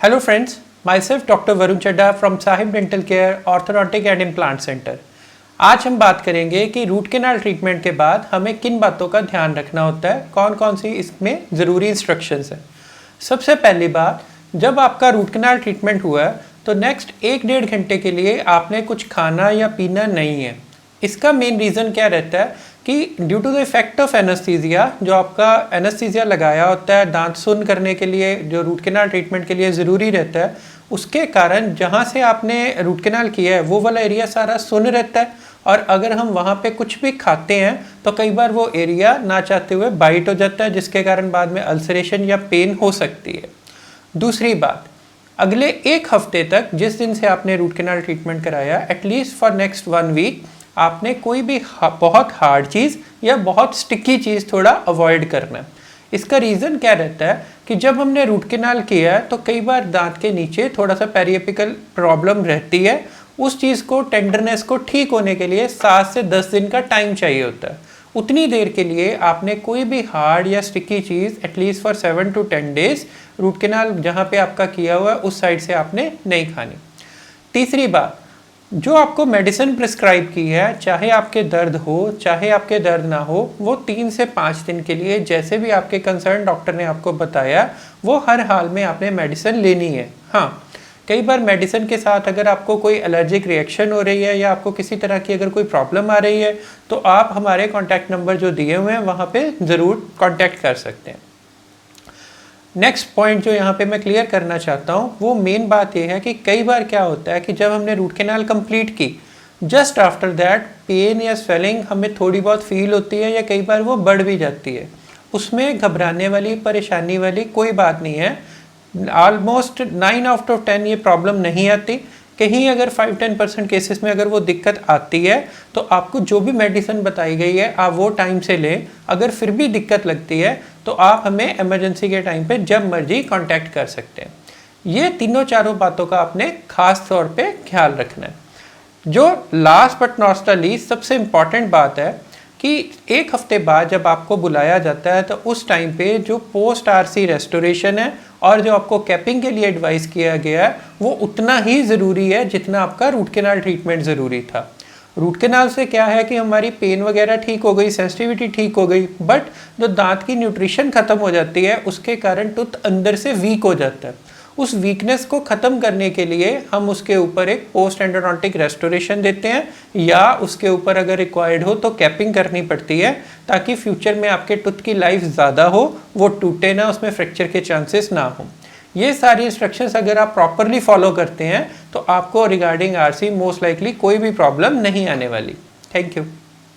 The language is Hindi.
Hello friends, myself Dr. Varun Chadha from Sahib Dental Care, Orthodontic and Implant Center. आज हम बात करेंगे कि रूट कैनाल ट्रीटमेंट के बाद हमें किन बातों का ध्यान रखना होता है, कौन कौन सी इसमें ज़रूरी इंस्ट्रक्शंस हैं। सबसे पहली बात, जब आपका रूट कैनाल ट्रीटमेंट हुआ है तो नेक्स्ट 1-1.5 घंटे के लिए आपने कुछ खाना या पीना नहीं है। इसका मेन रीज़न क्या रहता है कि due to the effect of anaesthesia, जो आपका एनेस्थीसिया लगाया होता है दांत सुन्न करने के लिए, जो रूट कैनाल ट्रीटमेंट के लिए ज़रूरी रहता है, उसके कारण जहाँ से आपने रूट कैनाल किया है वो वाला एरिया सारा सुन्न रहता है, और अगर हम वहाँ पे कुछ भी खाते हैं तो कई बार वो एरिया ना चाहते हुए बाइट हो जाता है, जिसके कारण बाद में अल्सरेशन या पेन हो सकती है। दूसरी बात, अगले 1 हफ्ते तक जिस दिन से आपने रूट कैनाल ट्रीटमेंट कराया, एटलीस्ट फॉर नेक्स्ट 1 वीक आपने कोई भी बहुत हार्ड चीज़ या बहुत स्टिकी चीज़ थोड़ा अवॉइड करना है। इसका रीज़न क्या रहता है कि जब हमने रूट कैनाल किया है तो कई बार दांत के नीचे थोड़ा सा पेरिएपिकल प्रॉब्लम रहती है। उस चीज़ को, टेंडरनेस को ठीक होने के लिए 7 से 10 दिन का टाइम चाहिए होता है। उतनी देर के लिए आपने कोई भी हार्ड या स्टिकी चीज़ at least for 7 to 10 days root canal जहाँ पे आपका किया हुआ है उस साइड से आपने नहीं खानी। तीसरी बात, जो आपको मेडिसिन प्रिस्क्राइब की है, चाहे आपके दर्द हो चाहे आपके दर्द ना हो, वो 3 से 5 दिन के लिए जैसे भी आपके कंसर्न डॉक्टर ने आपको बताया वो हर हाल में आपने मेडिसिन लेनी है। हाँ, कई बार मेडिसिन के साथ अगर आपको कोई एलर्जिक रिएक्शन हो रही है या आपको किसी तरह की अगर कोई प्रॉब्लम आ रही है तो आप हमारे कॉन्टैक्ट नंबर जो दिए हुए हैं वहाँ पे ज़रूर कॉन्टैक्ट कर सकते हैं। नेक्स्ट पॉइंट जो यहाँ पे मैं क्लियर करना चाहता हूँ, वो मेन बात ये है कि कई बार क्या होता है कि जब हमने रूट कैनाल कंप्लीट की, जस्ट आफ्टर दैट पेन या स्वेलिंग हमें थोड़ी बहुत फील होती है या कई बार वो बढ़ भी जाती है। उसमें घबराने वाली, परेशानी वाली कोई बात नहीं है। ऑलमोस्ट 9 आउट ऑफ 10 ये प्रॉब्लम नहीं आती। कहीं अगर 5-10% केसेस में अगर वो दिक्कत आती है तो आपको जो भी मेडिसिन बताई गई है आप वो टाइम से लें। अगर फिर भी दिक्कत लगती है तो आप हमें इमरजेंसी के टाइम पे जब मर्जी कांटेक्ट कर सकते हैं। ये तीनों-चारों बातों का आपने खास तौर पे ख्याल रखना है। जो last but not the least सबसे इम्पॉर्टेंट बात है कि 1 हफ्ते बाद जब आपको बुलाया जाता है तो उस टाइम पे जो पोस्ट आरसी रेस्टोरेशन है और जो आपको कैपिंग के लिए एडवाइस किया गया है वो उतना ही ज़रूरी है जितना आपका रूट कैनाल ट्रीटमेंट ज़रूरी था। रूट कैनाल से क्या है कि हमारी पेन वगैरह ठीक हो गई, सेंसिटिविटी ठीक हो गई, बट जो दांत की न्यूट्रिशन ख़त्म हो जाती है उसके कारण टूथ अंदर से वीक हो जाता है। उस वीकनेस को ख़त्म करने के लिए हम उसके ऊपर एक पोस्ट एंडोडोंटिक रेस्टोरेशन देते हैं, या उसके ऊपर अगर रिक्वायर्ड हो तो कैपिंग करनी पड़ती है ताकि फ्यूचर में आपके टूथ की लाइफ ज़्यादा हो, वो टूटे ना, उसमें फ्रैक्चर के चांसेस ना हो। ये सारी इंस्ट्रक्शंस अगर आप प्रॉपरली फॉलो करते हैं तो आपको रिगार्डिंग आरसी मोस्ट लाइकली कोई भी प्रॉब्लम नहीं आने वाली। Thank you.